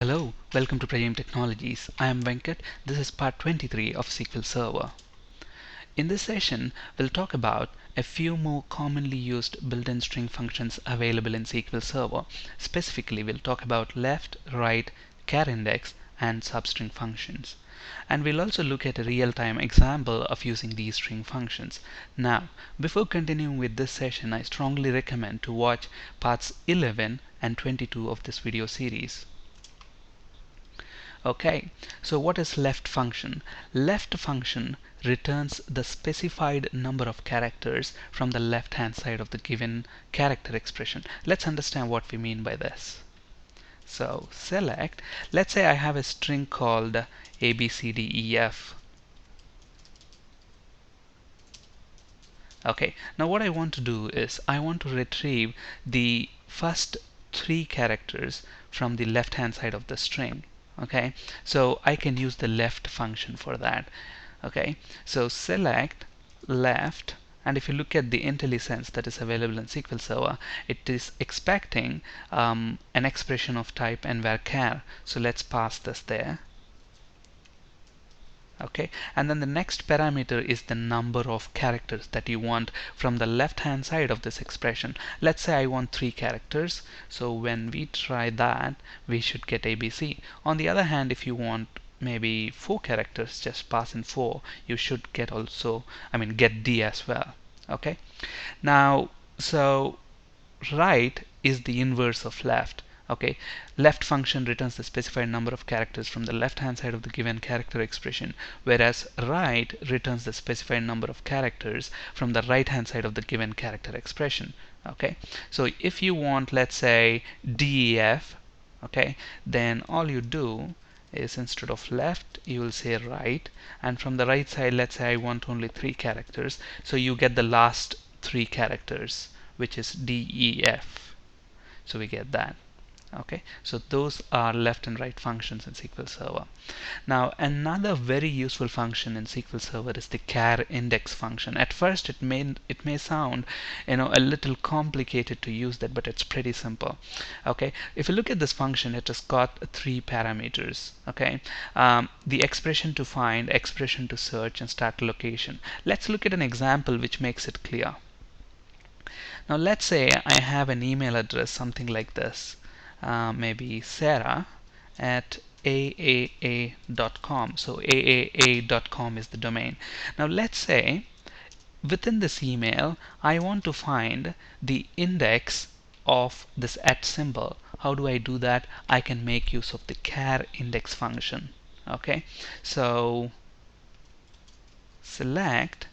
Hello, welcome to Prajim Technologies. I am Venkat. This is part 23 of SQL Server. In this session, we'll talk about a few more commonly used built-in string functions available in SQL Server. Specifically, we'll talk about left, right, char index, and substring functions. And we'll also look at a real-time example of using these string functions. Now, before continuing with this session, I strongly recommend to watch parts 11 and 22 of this video series. Okay, so what is left function? Left function returns the specified number of characters from the left hand side of the given character expression. Let's understand what we mean by this. So select, let's say I have a string called ABCDEF. Okay, now what I want to do is I want to retrieve the first three characters from the left hand side of the string. Okay, so I can use the left function for that. Okay, so select left, and if you look at the IntelliSense that is available in SQL Server, it is expecting an expression of type nvar_char. So let's pass this there. Okay, and then the next parameter is the number of characters that you want from the left hand side of this expression. Let's say I want 3 characters, so when we try that we should get ABC. On the other hand, if you want maybe 4 characters, just pass in 4, you should get get D as well. Okay, now so right is the inverse of left. Okay, left function returns the specified number of characters from the left hand side of the given character expression, whereas right returns the specified number of characters from the right hand side of the given character expression. Okay, so if you want, let's say, DEF, okay, then all you do is instead of left you will say right, and from the right side, let's say I want only 3 characters, so you get the last 3 characters, which is DEF. So we get that. Okay, so those are left and right functions in SQL Server. Now another very useful function in SQL Server is the char index function. At first it may sound a little complicated to use that, but it's pretty simple. Okay, if you look at this function, it has got 3 parameters. Okay, the expression to find, expression to search, and start location. Let's look at an example which makes it clear. Now let's say I have an email address, something like this. Maybe Sarah at aaa.com. So aaa.com is the domain. Now let's say within this email I want to find the index of this @ symbol. How do I do that? I can make use of the char index function. Okay, so select,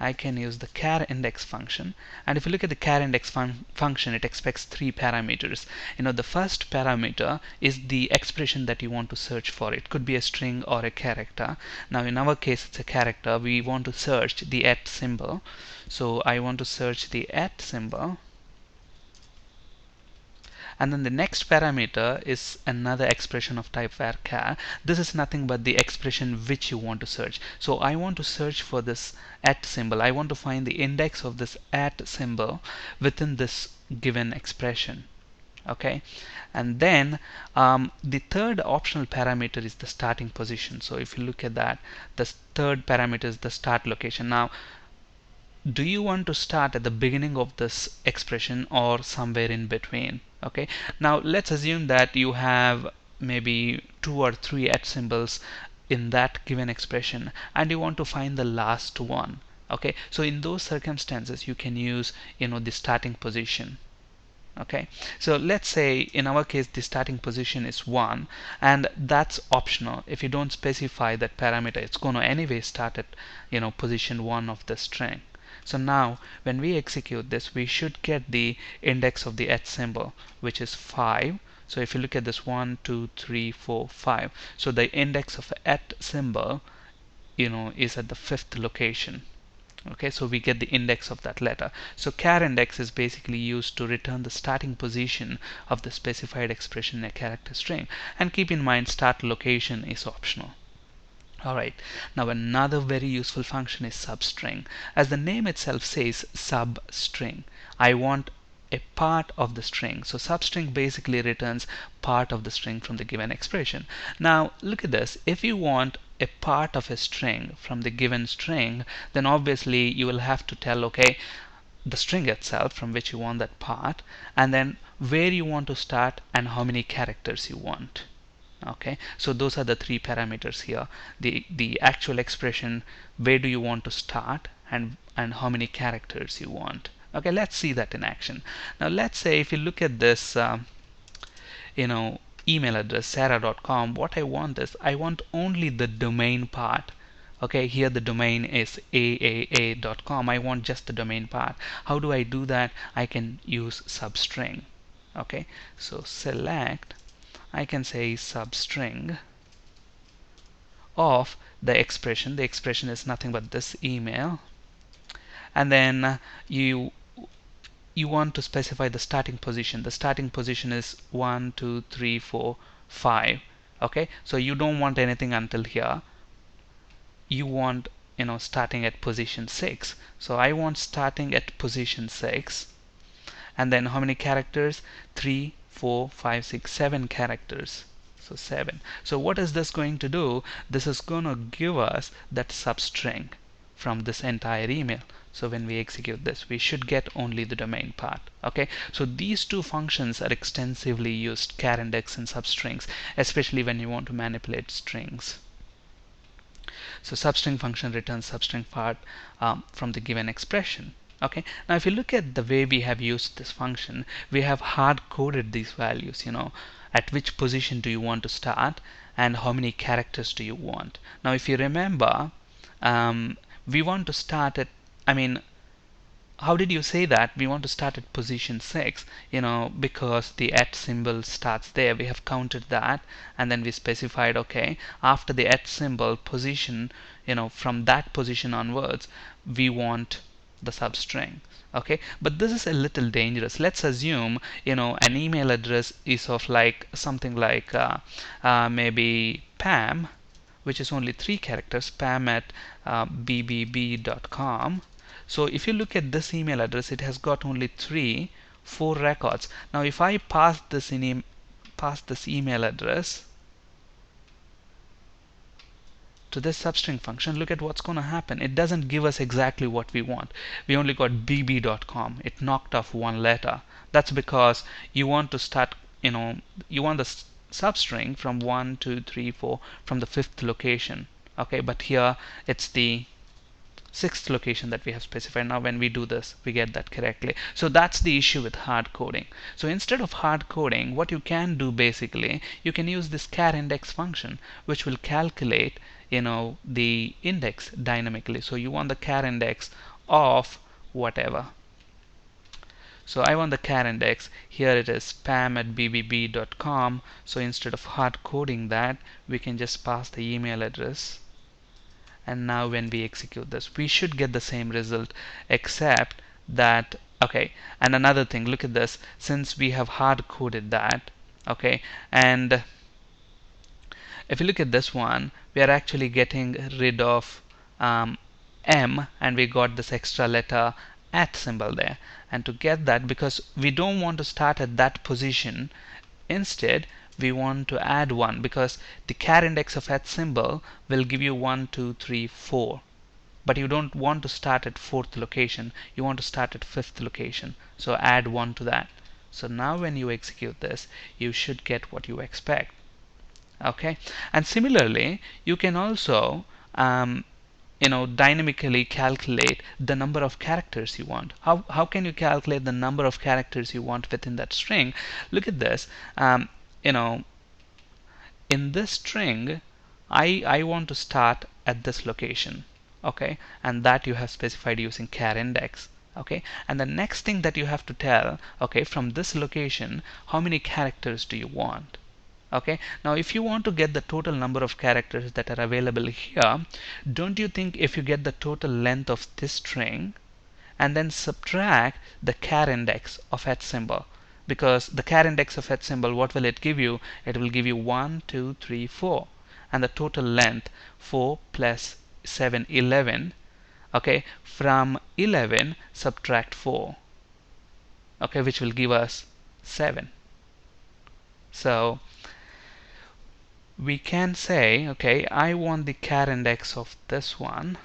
I can use the char index function, and if you look at the char index function, it expects 3 parameters. The first parameter is the expression that you want to search for. It could be a string or a character. Now in our case it's a character. We want to search the @ symbol, so I want to search the @ symbol. And then the next parameter is another expression of type var_char. This is nothing but the expression which you want to search. So I want to search for this @ symbol. I want to find the index of this @ symbol within this given expression. Okay, and then the third optional parameter is the starting position. So if you look at that, the third parameter is the start location. Now do you want to start at the beginning of this expression or somewhere in between? Okay, now let's assume that you have maybe 2 or 3 @ symbols in that given expression and you want to find the last one. Okay, so in those circumstances you can use the starting position. Okay, so let's say in our case the starting position is 1, and that's optional. If you don't specify that parameter, it's going to anyway start at position 1 of the string. So now when we execute this, we should get the index of the @ symbol, which is 5. So if you look at this 1, 2, 3, 4, 5, so the index of the @ symbol is at the 5th location. Okay, so we get the index of that letter. So char index is basically used to return the starting position of the specified expression in a character string. And keep in mind, start location is optional. Alright, now another very useful function is substring. As the name itself says, substring. I want a part of the string. So substring basically returns part of the string from the given expression. Now look at this. If you want a part of a string from the given string, then obviously you will have to tell, okay, the string itself from which you want that part, and then where you want to start and how many characters you want. Okay, so those are the three parameters here: the actual expression, where do you want to start, and how many characters you want. Okay, let's see that in action. Now let's say if you look at this you know email address sarah.com, what I want is I want only the domain part. Okay, here the domain is aaa.com. I want just the domain part. How do I do that? I can use substring. Okay, so select, I can say substring of the expression. The expression is nothing but this email, and then you want to specify the starting position. The starting position is 1 2 3 4 5. Okay, so you don't want anything until here. You want starting at position 6. So I want starting at position 6, and then how many characters? 3 4 5 6 7 characters. So 7. So what is this going to do? This is going to give us that substring from this entire email. So when we execute this, we should get only the domain part. Okay, so these two functions are extensively used, char index and substrings, especially when you want to manipulate strings. So substring function returns substring part from the given expression. Okay, now if you look at the way we have used this function, we have hard coded these values. At which position do you want to start and how many characters do you want. Now if you remember, we want to start at, I mean, how did you say that we want to start at position 6? Because the at symbol starts there. We have counted that, and then we specified, okay, after the at symbol position, from that position onwards, we want the substring. Okay, but this is a little dangerous. Let's assume an email address is of like something like maybe Pam, which is only 3 characters, pam at bbb.com. So if you look at this email address, it has got only 4 records. Now if I pass this email address to this substring function, look at what's going to happen. It doesn't give us exactly what we want. We only got bb.com. It knocked off one letter. That's because you want to start, you want the substring from 1 2 3 4 from the 5th location. Okay, but here it's the 6th location that we have specified. Now when we do this, we get that correctly. So that's the issue with hard coding. So instead of hard coding, what you can do basically, you can use this char index function, which will calculate the index dynamically. So you want the char index of whatever. So I want the char index. Here it is spam at bbb.com. So instead of hard coding that, we can just pass the email address. And now when we execute this, we should get the same result, except that, okay, and another thing, look at this, since we have hard coded that, okay, and if you look at this one, we are actually getting rid of M, and we got this extra letter at symbol there. And to get that, because we don't want to start at that position, instead we want to add 1, because the char index of at symbol will give you 1 2 3 4, but you don't want to start at 4th location, you want to start at 5th location, so add 1 to that. So now when you execute this, you should get what you expect. Okay, and similarly you can also dynamically calculate the number of characters you want. How can you calculate the number of characters you want within that string? Look at this. In this string, I want to start at this location. Okay, and that you have specified using char index. Okay, and the next thing that you have to tell, okay, from this location, how many characters do you want? Okay, now if you want to get the total number of characters that are available here, don't you think if you get the total length of this string and then subtract the char index of at symbol, because the char index of at symbol, what will it give you? It will give you 1 2 3 4, and the total length 4 plus 7 11. Okay, from 11 subtract 4. okay, which will give us 7. So we can say, okay, I want the char index of this one,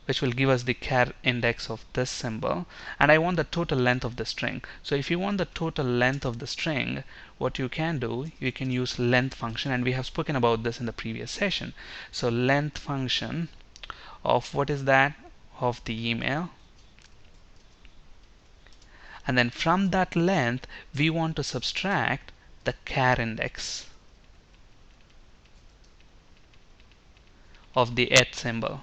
which will give us the char index of this symbol, and I want the total length of the string. So if you want the total length of the string, what you can do, you can use length function, and we have spoken about this in the previous session. So length function of what is that? Of the email. And then from that length, we want to subtract the char index of the @ symbol.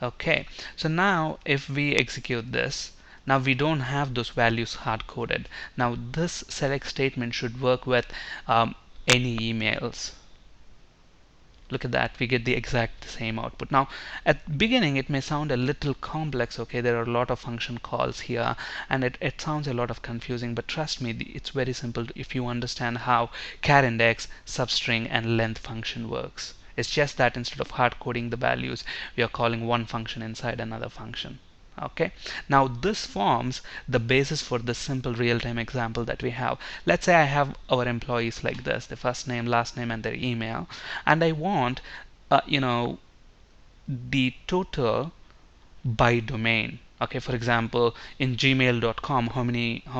Okay, so now if we execute this, now we don't have those values hard coded. Now this select statement should work with any emails. Look at that, we get the exact same output. Now at the beginning it may sound a little complex, okay, there are a lot of function calls here, and it sounds a lot of confusing, but trust me, it's very simple if you understand how char index, substring, and length function works. It's just that instead of hard coding the values, we are calling one function inside another function. Okay, now this forms the basis for this simple real-time example that we have. Let's say I have our employees like this, the first name, last name, and their email, and I want the total by domain. Okay, for example, in gmail.com, how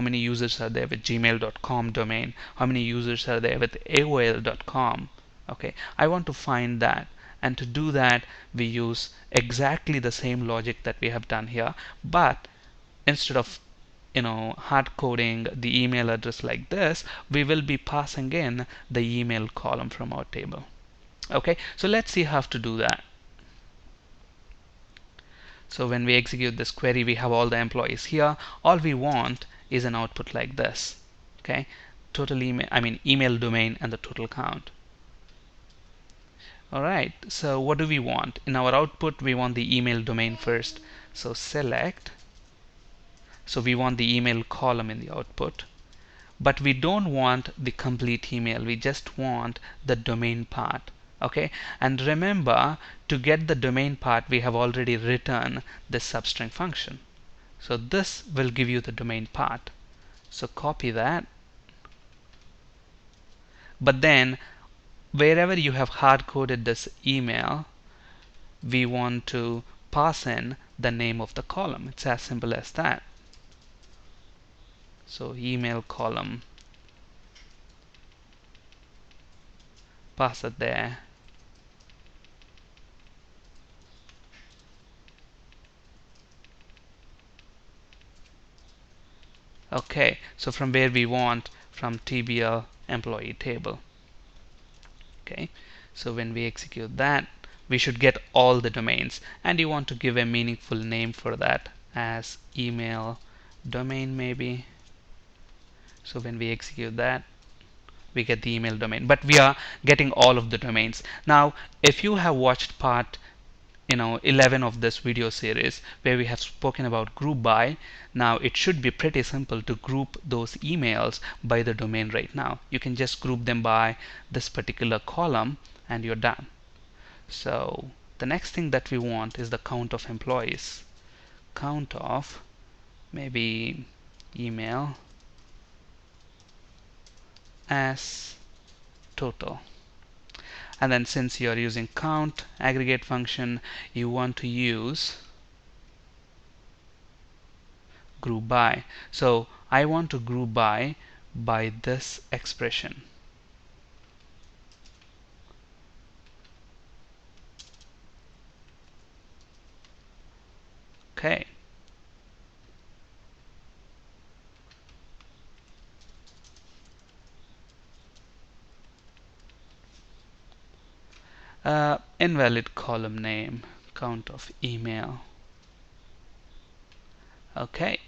many users are there with gmail.com domain, how many users are there with aol.com. Okay, I want to find that, and to do that we use exactly the same logic that we have done here, but instead of hard coding the email address like this, we will be passing in the email column from our table. Okay, so let's see how to do that. So when we execute this query, we have all the employees here. All we want is an output like this. Okay, total email domain and the total count. Alright, so what do we want? In our output, we want the email domain first. So select. So we want the email column in the output. But we don't want the complete email. We just want the domain part. Okay, and remember, to get the domain part, we have already written this substring function. So this will give you the domain part. So copy that. But then wherever you have hard coded this email, we want to pass in the name of the column. It's as simple as that. So email column, pass it there. Okay, so from where we want, from TBL employee table. Okay, so when we execute that, we should get all the domains, and you want to give a meaningful name for that as email domain maybe. So when we execute that, we get the email domain, but we are getting all of the domains. Now if you have watched part 11 of this video series where we have spoken about group by, now it should be pretty simple to group those emails by the domain right now. You can just group them by this particular column and you're done. So the next thing that we want is the count of employees. Count of maybe email as total. And then since you are using count aggregate function, you want to use group by. So I want to group by this expression. Okay. Invalid column name, count of email. Okay.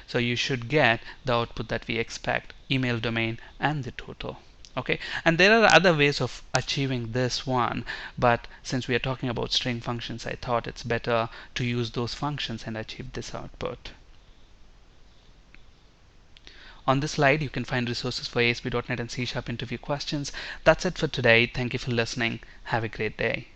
So you should get the output that we expect, email domain and the total. Okay, and there are other ways of achieving this one, but since we are talking about string functions, I thought it's better to use those functions and achieve this output. On this slide, you can find resources for ASP.NET and C# interview questions. That's it for today. Thank you for listening. Have a great day.